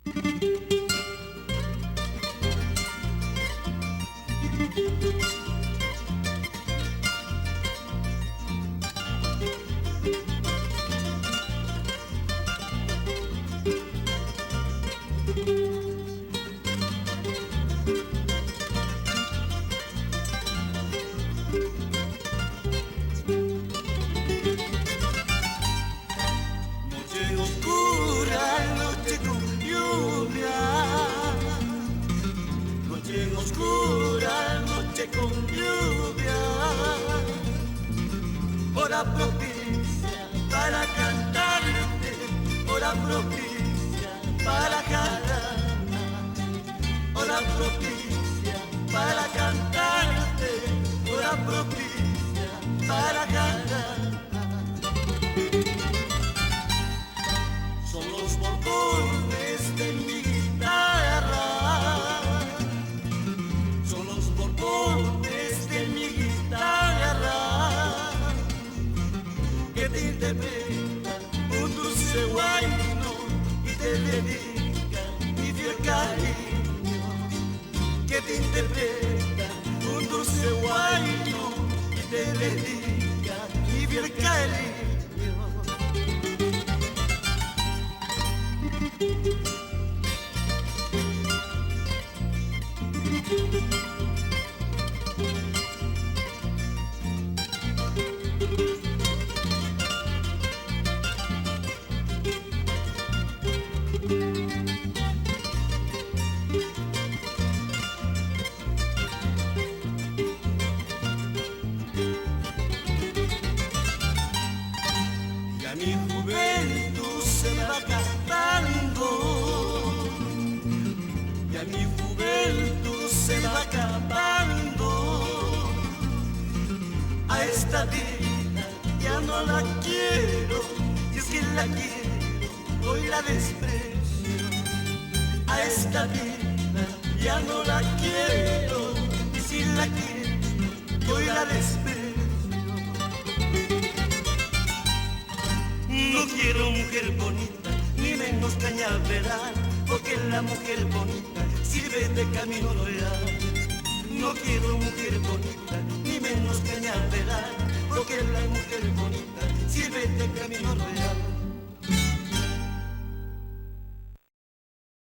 Noche oscura, noche con lluvia. Noche oscura, noche con lluvia. Hora propicia para cantarte, hora propicia para cantar. Hora propicia para cantarte, hora propicia para cantar. Son los borbones de mi guitarra, son los borbones de mi guitarra, que te interpretan un dulce guayno y te dedican mi fiel cariño, que te interpretan un dulce guayno y te dedican mi fiel cariño. Ya mi juventud se va acabando, ya mi juventud se va acabando. A esta vida ya no la quiero, yo que la quiero, hoy la desprecio. A esta vida ya no la quiero, y si la quiero, hoy la desprecio. No quiero mujer bonita, ni menos cañaveral, porque la mujer bonita sirve de camino real. No quiero mujer bonita, ni menos cañaveral, porque la mujer bonita sirve de camino real.